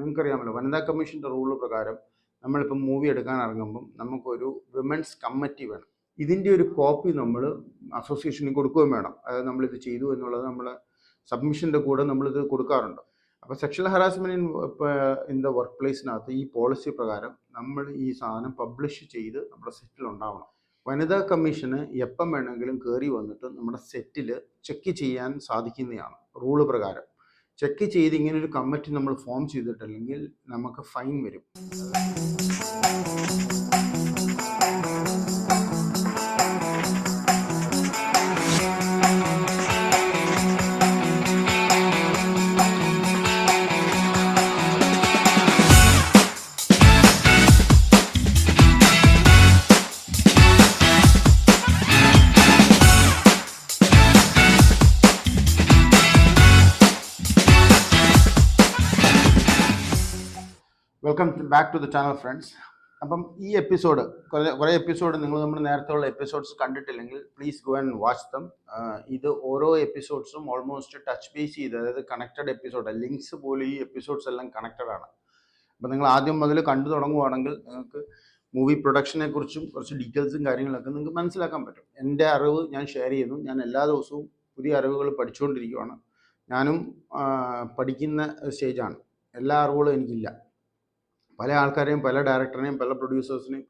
നിങ്ങൾക്കറിയാമല്ലോ, വനിതാ കമ്മീഷൻ്റെ റൂൾ പ്രകാരം നമ്മളിപ്പം മൂവി എടുക്കാൻ ഇറങ്ങുമ്പം നമുക്കൊരു വിമൻസ് കമ്മിറ്റി വേണം. ഇതിൻ്റെ ഒരു കോപ്പി നമ്മൾ അസോസിയേഷനിൽ കൊടുക്കുകയും വേണം. അതായത് നമ്മളിത് ചെയ്തു എന്നുള്ളത് നമ്മൾ സബ്മിഷൻ്റെ കൂടെ നമ്മളിത് കൊടുക്കാറുണ്ട്. അപ്പോൾ sexual harassment in the work പ്ലേസിനകത്ത് ഈ പോളിസി പ്രകാരം നമ്മൾ ഈ സാധനം പബ്ലിഷ് ചെയ്ത് നമ്മുടെ സെറ്റിൽ ഉണ്ടാവണം. വനിതാ കമ്മീഷന് എപ്പം വേണമെങ്കിലും കയറി വന്നിട്ട് നമ്മുടെ സെറ്റിൽ ചെക്ക് ചെയ്യാൻ സാധിക്കുന്നതാണ് റൂള് പ്രകാരം. ചെക്ക് ചെയ്ത് ഇങ്ങനൊരു കമ്മിറ്റി നമ്മൾ ഫോം ചെയ്തിട്ടില്ലെങ്കിൽ നമുക്ക് ഫൈൻ വരും. Welcome back to the channel friends. അപ്പം ഈ എപ്പിസോഡ് കുറേ എപ്പിസോഡ് നിങ്ങൾ നമ്മുടെ നേരത്തെയുള്ള എപ്പിസോഡ്സ് കണ്ടിട്ടില്ലെങ്കിൽ please go and watch them. ഇത് ഓരോ എപ്പിസോഡ്സും ഓൾമോസ്റ്റ് ടച്ച് ബേസ് ചെയ്ത്, അതായത് കണക്റ്റഡ് എപ്പിസോഡ്, ലിങ്ക്സ് പോലും ഈ എപ്പിസോഡ്സ് എല്ലാം കണക്റ്റഡ് ആണ്. അപ്പം നിങ്ങൾ ആദ്യം മുതൽ കണ്ടു തുടങ്ങുവാണെങ്കിൽ നിങ്ങൾക്ക് മൂവി പ്രൊഡക്ഷനെ കുറിച്ചും കുറച്ച് ഡീറ്റെയിൽസും കാര്യങ്ങളൊക്കെ നിങ്ങൾക്ക് മനസ്സിലാക്കാൻ പറ്റും. എൻ്റെ അറിവ് ഞാൻ ഷെയർ ചെയ്യുന്നു. ഞാൻ എല്ലാ ദിവസവും പുതിയ അറിവുകൾ പഠിച്ചുകൊണ്ടിരിക്കുകയാണ്. ഞാനും പഠിക്കുന്ന സ്റ്റേജാണ്. എല്ലാ അറിവുകളും എനിക്കില്ല. പല ആൾക്കാരെയും, പല ഡയറക്ടറിനെയും, പല പ്രൊഡ്യൂസേഴ്സിനെയും,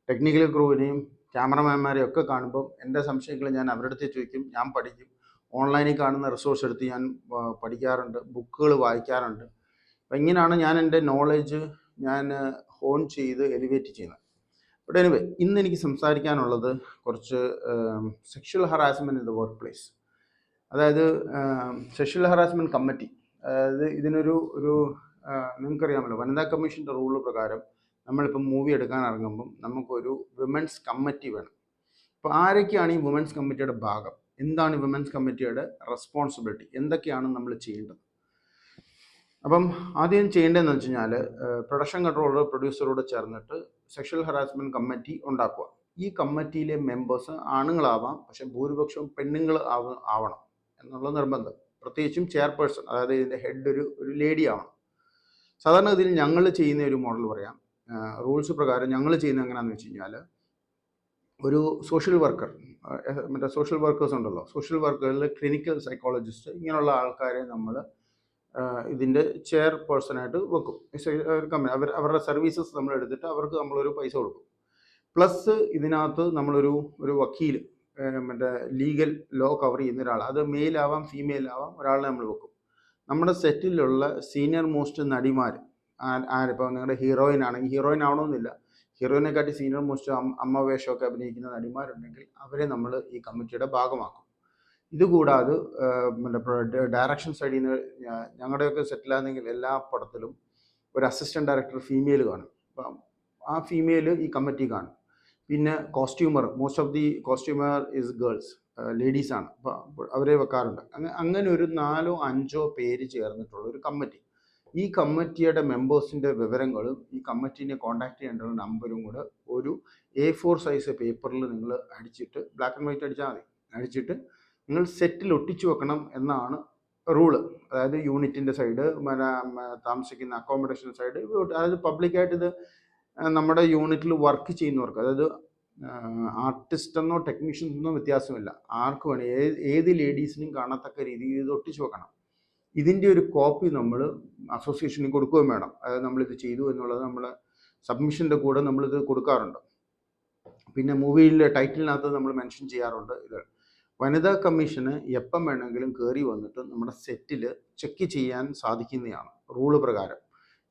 ടെക്നിക്കൽ ക്രൂവിനെയും, ക്യാമറമാന്മാരെയും ഒക്കെ കാണുമ്പോൾ എൻ്റെ സംശയങ്ങൾ ഞാൻ അവരുടെ അടുത്ത് ചോദിക്കും, ഞാൻ പഠിക്കും. ഓൺലൈനിൽ കാണുന്ന റിസോഴ്സ് എടുത്ത് ഞാൻ പഠിക്കാറുണ്ട്, ബുക്കുകൾ വായിക്കാറുണ്ട്. അപ്പം ഇങ്ങനെയാണ് ഞാൻ എൻ്റെ നോളേജ് ഹോൺ ചെയ്ത് എലിവേറ്റ് ചെയ്യുന്നത്. ബട്ട് എനിവേ, ഇന്ന് എനിക്ക് സംസാരിക്കാനുള്ളത് കുറച്ച് sexual harassment in the work place. അതായത് സെക്ഷൽ ഹറാസ്മെൻറ്റ് കമ്മിറ്റി. അതായത് ഇതിനൊരു നിങ്ങൾക്കറിയാമല്ലോ, വനിതാ കമ്മീഷൻ്റെ റൂള് പ്രകാരം നമ്മളിപ്പം മൂവി എടുക്കാൻ ഇറങ്ങുമ്പം നമുക്കൊരു വിമൻസ് കമ്മിറ്റി വേണം. അപ്പോൾ ആരൊക്കെയാണ് ഈ വിമൻസ് കമ്മിറ്റിയുടെ ഭാഗം? എന്താണ് വിമൻസ് കമ്മിറ്റിയുടെ റെസ്പോൺസിബിലിറ്റി? എന്തൊക്കെയാണ് നമ്മൾ ചെയ്യേണ്ടത്? അപ്പം ആദ്യം ചെയ്യേണ്ടതെന്ന് വെച്ച് കഴിഞ്ഞാൽ, പ്രൊഡക്ഷൻ കൺട്രോളർ പ്രൊഡ്യൂസറോട് ചേർന്നിട്ട് സെക്ഷൽ ഹറാസ്മെൻറ്റ് കമ്മിറ്റി ഉണ്ടാക്കുക. ഈ കമ്മിറ്റിയിലെ മെമ്പേഴ്സ് ആണുങ്ങളാവാം, പക്ഷെ ഭൂരിപക്ഷവും പെണ്ണുങ്ങൾ ആവണം എന്നുള്ള നിർബന്ധം. പ്രത്യേകിച്ചും ചെയർപേഴ്സൺ, അതായത് ഇതിൻ്റെ ഹെഡ് ഒരു ലേഡി ആവണം. സാധാരണഗതിയിൽ ഞങ്ങൾ ചെയ്യുന്ന ഒരു മോഡൽ പറയാം. റൂൾസ് പ്രകാരം ഞങ്ങൾ ചെയ്യുന്നത് എങ്ങനെയാണെന്ന് വെച്ച് കഴിഞ്ഞാൽ, ഒരു സോഷ്യൽ വർക്കർ, മറ്റേ സോഷ്യൽ വർക്കേഴ്സ് ഉണ്ടല്ലോ, സോഷ്യൽ വർക്കറിൽ ക്ലിനിക്കൽ സൈക്കോളജിസ്റ്റ്, ഇങ്ങനെയുള്ള ആൾക്കാരെ നമ്മൾ ഇതിൻ്റെ ചെയർപേഴ്സണായിട്ട് വെക്കും. അവരുടെ സർവീസസ് നമ്മൾ എടുത്തിട്ട് അവർക്ക് നമ്മളൊരു പൈസ കൊടുക്കും. പ്ലസ് ഇതിനകത്ത് നമ്മളൊരു വക്കീൽ, മറ്റേ ലീഗൽ ലോ കവർ ചെയ്യുന്ന ഒരാൾ, അത് മെയിൽ ആവാം ഫീമെയിൽ ആവാം, ഒരാളെ നമ്മൾ വെക്കും. നമ്മുടെ സെറ്റിലുള്ള സീനിയർ മോസ്റ്റ് നടിമാർ ആരിപ്പോൾ നിങ്ങളുടെ ഹീറോയിൻ ആണെങ്കിൽ, ഹീറോയിൻ ആവണമെന്നില്ല, ഹീറോയിനെക്കാട്ടി സീനിയർ മോസ്റ്റ് അമ്മ വേഷമൊക്കെ അഭിനയിക്കുന്ന നടിമാരുണ്ടെങ്കിൽ അവരെ നമ്മൾ ഈ കമ്മിറ്റിയുടെ ഭാഗമാക്കും. ഇതുകൂടാതെ ഡയറക്ഷൻ സൈഡിൽ നിന്ന് ഞങ്ങളുടെയൊക്കെ സെറ്റിലാണെങ്കിൽ എല്ലാ പടത്തിലും ഒരു അസിസ്റ്റൻറ്റ് ഡയറക്ടർ ഫീമെയിൽ കാണും. അപ്പം ആ ഫീമെയിൽ ഈ കമ്മിറ്റി കാണും. പിന്നെ costumer, most of the costumer is girls, ലേഡീസാണ്. അപ്പോൾ അവരെ വെക്കാറുണ്ട്. അങ്ങനെ ഒരു 4-5 പേര് ചേർന്നിട്ടുള്ള ഒരു കമ്മിറ്റി. ഈ കമ്മിറ്റിയുടെ മെമ്പേഴ്സിൻ്റെ വിവരങ്ങളും ഈ കമ്മിറ്റീനെ കോൺടാക്ട് ചെയ്യേണ്ട നമ്പരും കൂടെ ഒരു A4 സൈസ് പേപ്പറിൽ നിങ്ങൾ അടിച്ചിട്ട്, ബ്ലാക്ക് ആൻഡ് വൈറ്റ് അടിച്ചാൽ മതി, അടിച്ചിട്ട് നിങ്ങൾ സെറ്റിൽ ഒട്ടിച്ചു വെക്കണം എന്നാണ് റൂള്. അതായത് യൂണിറ്റിൻ്റെ സൈഡ്, താമസിക്കുന്ന അക്കോമഡേഷൻ സൈഡ്, അതായത് പബ്ലിക്കായിട്ട് ഇത് നമ്മുടെ യൂണിറ്റിൽ വർക്ക് ചെയ്യുന്നവർക്ക്, അതായത് ആർട്ടിസ്റ്റ് എന്നോ ടെക്നീഷ്യൻസ് എന്നോ വ്യത്യാസമില്ല, ആർക്ക് വേണം, ഏത് ലേഡീസിനും കാണത്തക്ക രീതിയിൽ ഇത് ഒട്ടിച്ചു വെക്കണം. ഇതിൻ്റെ ഒരു കോപ്പി നമ്മൾ അസോസിയേഷനിൽ കൊടുക്കുകയും വേണം. അതായത് നമ്മളിത് ചെയ്തു എന്നുള്ളത് നമ്മൾ സബ്മിഷൻ്റെ കൂടെ നമ്മളിത് കൊടുക്കാറുണ്ട്. പിന്നെ മൂവിയിലെ ടൈറ്റിലിനകത്ത് നമ്മൾ മെൻഷൻ ചെയ്യാറുണ്ട് ഇത്. വനിതാ കമ്മീഷന് എപ്പം വേണമെങ്കിലും കയറി വന്നിട്ട് നമ്മുടെ സെറ്റിൽ ചെക്ക് ചെയ്യാൻ സാധിക്കുന്നതാണ് റൂള് പ്രകാരം.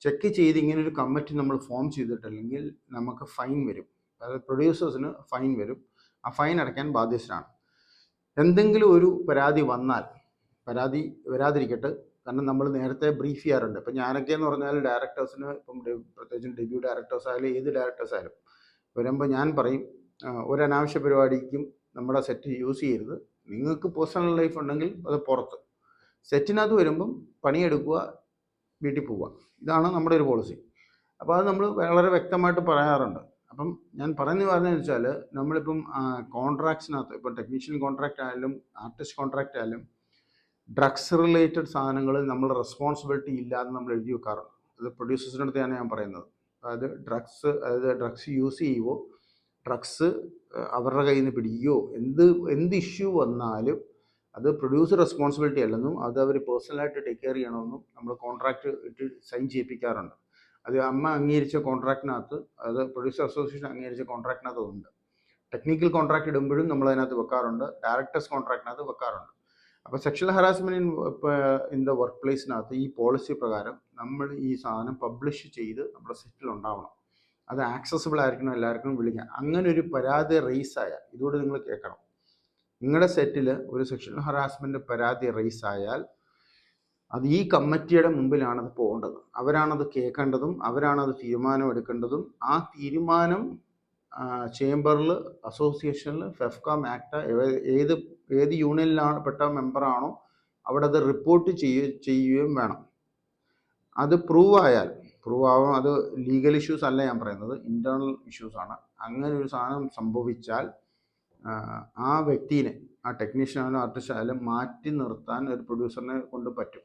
ചെക്ക് ചെയ്ത് ഇങ്ങനൊരു കമ്മിറ്റി നമ്മൾ ഫോം ചെയ്തിട്ടില്ലെങ്കിൽ നമുക്ക് ഫൈൻ വരും. അതായത് പ്രൊഡ്യൂസേഴ്സിന് ഫൈൻ വരും. ആ ഫൈൻ അടയ്ക്കാൻ ബാധ്യസ്ഥരാണ്. എന്തെങ്കിലും ഒരു പരാതി വന്നാൽ, പരാതി വരാതിരിക്കട്ടെ, കാരണം നമ്മൾ നേരത്തെ ബ്രീഫ് ചെയ്യാറുണ്ട്. ഇപ്പം ഞാനൊക്കെ എന്ന് പറഞ്ഞാൽ ഡയറക്ടേഴ്സിന്, ഇപ്പം പ്രത്യേകിച്ചും ഡെബ്യൂ ഡയറക്ടേഴ്സ് ആയാലും ഏത് ഡയറക്ടേഴ്സ് ആയാലും വരുമ്പോൾ ഞാൻ പറയും, ഒരു അനാവശ്യ പരിപാടിക്കും നമ്മുടെ സെറ്റ് യൂസ് ചെയ്യരുത്. നിങ്ങൾക്ക് പേഴ്സണൽ ലൈഫ് ഉണ്ടെങ്കിൽ അത് പുറത്ത്, സെറ്റിനകത്ത് വരുമ്പം പണിയെടുക്കുക, വീട്ടിൽ പോവുക. ഇതാണ് നമ്മുടെ ഒരു പോളിസി. അപ്പോൾ അത് നമ്മൾ വളരെ വ്യക്തമായിട്ട് പറയാറുണ്ട്. അപ്പം ഞാൻ പറഞ്ഞതെന്ന് വെച്ചാൽ, നമ്മളിപ്പം കോൺട്രാക്ട്സിനകത്ത്, ഇപ്പം ടെക്നീഷ്യൻ കോൺട്രാക്റ്റ് ആയാലും ആർട്ടിസ്റ്റ് കോൺട്രാക്റ്റ് ആയാലും ഡ്രഗ്സ് റിലേറ്റഡ് സാധനങ്ങൾ നമ്മൾ റെസ്പോൺസിബിലിറ്റി ഇല്ലാതെ നമ്മൾ എഴുതി വെക്കാറുണ്ട്. അത് പ്രൊഡ്യൂസേഴ്സിൻ്റെ അടുത്താണ് ഞാൻ പറയുന്നത്. അതായത് ഡ്രഗ്സ് യൂസ് ചെയ്യുമോ, ഡ്രഗ്സ് അവരുടെ കയ്യിൽ നിന്ന് പിടിക്കുകയോ എന്ത് ഇഷ്യൂ വന്നാലും അത് പ്രൊഡ്യൂസർ റെസ്പോൺസിബിലിറ്റി അല്ലെന്നും അത് അവർ പേഴ്സണലായിട്ട് ടേക്ക് കെയർ ചെയ്യണമെന്നും നമ്മൾ കോൺട്രാക്റ്റ് ഇട്ട് സൈൻ ചെയ്യിപ്പിക്കാറുണ്ട്. അത് അമ്മ അംഗീകരിച്ച കോൺട്രാക്റ്റിനകത്ത്, അത് പ്രൊഡ്യൂസർ അസോസിയേഷൻ അംഗീകരിച്ച കോൺട്രാക്റ്റിനകത്ത് ഉണ്ട്. ടെക്നിക്കൽ കോൺട്രാക്ട് ഇടുമ്പോഴും നമ്മൾ അതിനകത്ത് വെക്കാറുണ്ട്, ഡയറക്ടേഴ്സ് കോൺട്രാക്റ്റിനകത്ത് വെക്കാറുണ്ട്. അപ്പോൾ sexual harassment in the work പ്ലേസിനകത്ത് ഈ പോളിസി പ്രകാരം നമ്മൾ ഈ സാധനം പബ്ലിഷ് ചെയ്ത് നമ്മുടെ സെറ്റിൽ ഉണ്ടാവണം. അത് ആക്സസിബിൾ ആയിരിക്കണം, എല്ലാവർക്കും വിളിക്കാം. അങ്ങനെ ഒരു പരാതി റേസ് ആയാൽ, ഇതുകൂടെ നിങ്ങൾ കേൾക്കണം, നിങ്ങളുടെ സെറ്റിൽ ഒരു സെക്ഷൽ ഹറാസ്മെൻറ്റ് പരാതി റേസ് ആയാൽ അത് ഈ കമ്മിറ്റിയുടെ മുമ്പിലാണത് പോകേണ്ടത്. അവരാണത് കേൾക്കേണ്ടതും അവരാണത് തീരുമാനം എടുക്കേണ്ടതും. ആ തീരുമാനം ചേംബറിൽ, അസോസിയേഷനിൽ, ഫെഫ്കാം ആക്ട് ഏത് യൂണിയനിലാണ് പെട്ട മെമ്പറാണോ അവിടെ അത് റിപ്പോർട്ട് ചെയ്യുകയും വേണം. അത് പ്രൂവ് ആവാം. അത് ലീഗൽ ഇഷ്യൂസ് അല്ല ഞാൻ പറയുന്നത്, ഇൻറ്റേർണൽ ഇഷ്യൂസാണ്. അങ്ങനെ ഒരു സാധനം സംഭവിച്ചാൽ ആ വ്യക്തിനെ, ആ ടെക്നീഷ്യനായാലും ആർട്ടിസ്റ്റ് ആയാലും മാറ്റി നിർത്താൻ ഒരു പ്രൊഡ്യൂസറിനെ കൊണ്ട് പറ്റും.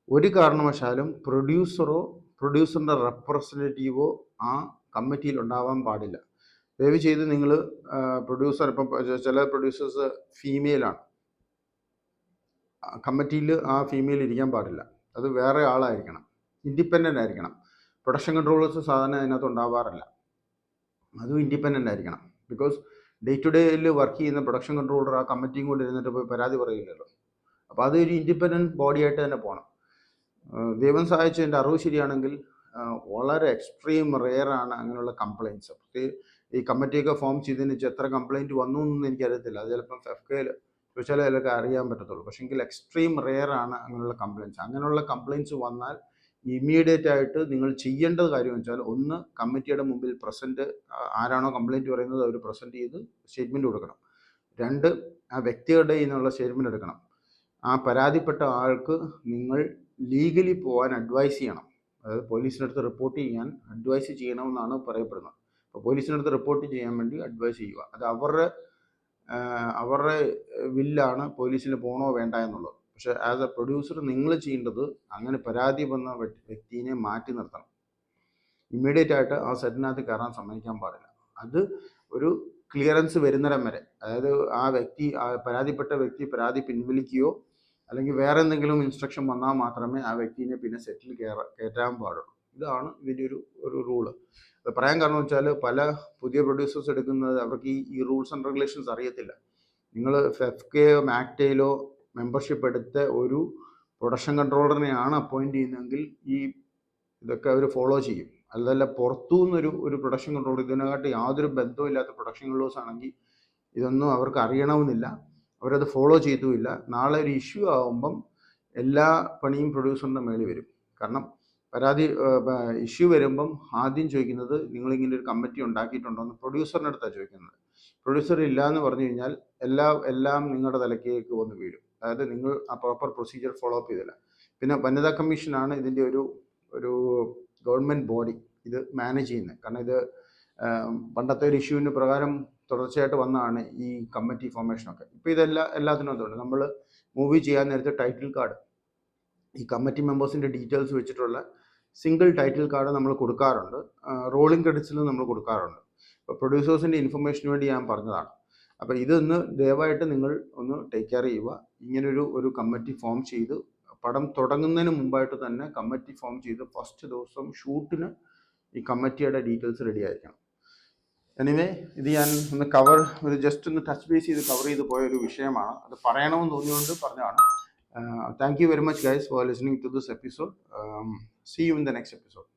ഒരു കാരണവശാലും പ്രൊഡ്യൂസറിൻ്റെ റെപ്രസെൻറ്റേറ്റീവോ ആ കമ്മിറ്റിയിൽ ഉണ്ടാവാൻ പാടില്ല. ദയവ് ചെയ്ത് നിങ്ങൾ പ്രൊഡ്യൂസർ, ഇപ്പം ചില പ്രൊഡ്യൂസേഴ്സ് ഫീമെയിലാണ്, കമ്മിറ്റിയിൽ ആ ഫീമെയിൽ ഇരിക്കാൻ പാടില്ല. അത് വേറെ ആളായിരിക്കണം, ഇൻഡിപെൻഡൻ്റ് ആയിരിക്കണം. പ്രൊഡക്ഷൻ കൺട്രോളേഴ്സ് സാധാരണ അതിനകത്ത് ഉണ്ടാവാറില്ല, അതും ഇൻഡിപെൻഡൻ്റ് ആയിരിക്കണം. ബിക്കോസ് ഡേ ടു ഡേയിൽ വർക്ക് ചെയ്യുന്ന പ്രൊഡക്ഷൻ കൺട്രോളർ ആ കമ്മിറ്റിയും കൊണ്ട് ഇരുന്നിട്ട് പോയി പരാതി പറയില്ലല്ലോ. അപ്പോൾ അതൊരു ഇൻഡിപെൻഡൻറ്റ് ബോഡിയായിട്ട് തന്നെ പോകണം. ദൈവം സഹായിച്ച് എൻ്റെ അറിവ് ശരിയാണെങ്കിൽ വളരെ എക്സ്ട്രീം റെയറാണ് അങ്ങനെയുള്ള കംപ്ലയിൻറ്റ്സ്. ഈ കമ്മിറ്റിയൊക്കെ ഫോം ചെയ്തതിന് വെച്ചാൽ എത്ര കംപ്ലയിൻറ്റ് വന്നു എന്നൊന്നും എനിക്കറിയത്തില്ല. അത് ചിലപ്പം ഫെഫ്കയിൽ ചോദിച്ചാലേ അതിലൊക്കെ അറിയാൻ പറ്റത്തുള്ളൂ. പക്ഷേങ്കിൽ എക്സ്ട്രീം റെയറാണ് അങ്ങനെയുള്ള കംപ്ലയിൻറ്റ്സ്. അങ്ങനെയുള്ള കംപ്ലയിൻറ്റ്സ് വന്നാൽ ഇമ്മീഡിയറ്റ് ആയിട്ട് നിങ്ങൾ ചെയ്യേണ്ട കാര്യം വെച്ചാൽ, ഒന്ന്, കമ്മിറ്റിയുടെ മുമ്പിൽ ആരാണോ കംപ്ലയിൻറ്റ് പറയുന്നത് അവർ പ്രസൻറ്റ് ചെയ്ത് സ്റ്റേറ്റ്മെൻറ്റ് കൊടുക്കണം. 2, ആ വ്യക്തിയുടെ നിന്നുള്ള സ്റ്റേറ്റ്മെൻറ്റ് എടുക്കണം. ആ പരാതിപ്പെട്ട ആൾക്ക് നിങ്ങൾ ലീഗലി പോകാൻ അഡ്വൈസ് ചെയ്യണം. അതായത് പോലീസിനടുത്ത് റിപ്പോർട്ട് ചെയ്യാൻ അഡ്വൈസ് ചെയ്യണമെന്നാണ് പറയപ്പെടുന്നത്. അപ്പോൾ പോലീസിനടുത്ത് റിപ്പോർട്ട് ചെയ്യാൻ വേണ്ടി അഡ്വൈസ് ചെയ്യുക. അത് അവരുടെ വില്ലാണ് പോലീസിന് പോകണോ വേണ്ട എന്നുള്ളത്. പക്ഷേ ആസ് എ പ്രൊഡ്യൂസർ നിങ്ങൾ ചെയ്യേണ്ടത് അങ്ങനെ പരാതി വന്ന വ്യക്തിയെ മാറ്റി നിർത്തണം. ഇമ്മീഡിയറ്റ് ആയിട്ട് ആ സെറ്റിനകത്ത് കയറാൻ സമ്മതിക്കാൻ പാടില്ല. അത് ഒരു ക്ലിയറൻസ് വരുന്നിടം വരെ, അതായത് പരാതിപ്പെട്ട വ്യക്തി പരാതി പിൻവലിക്കുകയോ അല്ലെങ്കിൽ വേറെ എന്തെങ്കിലും ഇൻസ്ട്രക്ഷൻ വന്നാൽ മാത്രമേ ആ വ്യക്തിനെ പിന്നെ സെറ്റിൽ കയറ്റാൻ പാടുള്ളൂ. ഇതാണ് ഇതിൻ്റെ ഒരു റൂള്. അത് പറയാൻ കാരണം വെച്ചാൽ, പല പുതിയ പ്രൊഡ്യൂസേഴ്സ് എടുക്കുന്നത് അവർക്ക് ഈ റൂൾസ് ആൻഡ് റെഗുലേഷൻസ് അറിയത്തില്ല. നിങ്ങൾ ഫെഫ്കയോ മാക്ടയിലോ മെമ്പർഷിപ്പ് എടുത്ത ഒരു പ്രൊഡക്ഷൻ കൺട്രോളറിനെയാണ് അപ്പോയിൻറ്റ് ചെയ്യുന്നതെങ്കിൽ ഇതൊക്കെ അവർ ഫോളോ ചെയ്യും. അതല്ല പുറത്തുനിന്നൊരു പ്രൊഡക്ഷൻ കൺട്രോളർ, ഇതിനെക്കാട്ടി യാതൊരു ബന്ധവുമില്ലാത്ത പ്രൊഡക്ഷൻ കൺട്രോളേഴ്സ് ആണെങ്കിൽ ഇതൊന്നും അവർക്ക് അറിയണമെന്നില്ല, അവരത് ഫോളോ ചെയ്തുമില്ല. നാളെ ഒരു ഇഷ്യൂ ആകുമ്പം എല്ലാ പണിയും പ്രൊഡ്യൂസറിൻ്റെ മേളിൽ വരും. കാരണം ഇഷ്യൂ വരുമ്പം ആദ്യം ചോദിക്കുന്നത് നിങ്ങളിങ്ങനെ ഒരു കമ്മിറ്റി ഉണ്ടാക്കിയിട്ടുണ്ടോ എന്ന് പ്രൊഡ്യൂസറിൻ്റെ അടുത്താണ് ചോദിക്കുന്നത്. പ്രൊഡ്യൂസർ ഇല്ല എന്ന് പറഞ്ഞു കഴിഞ്ഞാൽ എല്ലാം നിങ്ങളുടെ തലക്കേക്ക് വന്ന് വീഴും. അതായത് നിങ്ങൾ ആ പ്രോപ്പർ പ്രൊസീജിയർ ഫോളോ അപ്പ് ചെയ്തില്ല. പിന്നെ വനിതാ കമ്മീഷനാണ് ഇതിൻ്റെ ഒരു ഗവൺമെൻറ് ബോഡി ഇത് മാനേജ് ചെയ്യുന്നത്. കാരണം ഇത് പണ്ടത്തെ ഒരു ഇഷ്യൂവിന് പ്രകാരം തുടർച്ചയായിട്ട് വന്നതാണ് ഈ കമ്മിറ്റി ഫോർമേഷനൊക്കെ. ഇപ്പോൾ എല്ലാത്തിനും അതുകൊണ്ട് നമ്മൾ മൂവി ചെയ്യാൻ നേരത്തെ ടൈറ്റിൽ കാർഡ്, ഈ കമ്മിറ്റി മെമ്പേഴ്സിൻ്റെ ഡീറ്റെയിൽസ് വെച്ചിട്ടുള്ള സിംഗിൾ ടൈറ്റിൽ കാർഡ് നമ്മൾ കൊടുക്കാറുണ്ട്. റോളിംഗ് ക്രെഡിറ്റ്സിലും നമ്മൾ കൊടുക്കാറുണ്ട്. അപ്പോൾ പ്രൊഡ്യൂസേഴ്സിൻ്റെ ഇൻഫർമേഷന് വേണ്ടി ഞാൻ പറഞ്ഞതാണ്. അപ്പോൾ ഇതൊന്ന് ദയവായിട്ട് നിങ്ങൾ ഒന്ന് ടേക്ക് കെയർ ചെയ്യുക. ഇങ്ങനൊരു കമ്മിറ്റി ഫോം ചെയ്ത് പടം തുടങ്ങുന്നതിന് മുമ്പായിട്ട് തന്നെ കമ്മിറ്റി ഫോം ചെയ്ത് ഫസ്റ്റ് ദിവസം ഷൂട്ടിന് ഈ കമ്മിറ്റിയുടെ ഡീറ്റെയിൽസ് റെഡി ആയിരിക്കണം. എനിവേ, ഇത് ഞാൻ ജസ്റ്റ് ഒന്ന് ടച്ച് ബേസ് ചെയ്ത് കവർ ചെയ്ത് പോയ ഒരു വിഷയമാണ്. അത് പറയണമെന്ന് തോന്നിയുകൊണ്ട് പറഞ്ഞതാണ്. Thank you very much guys for listening to this episode. See you in the next episode.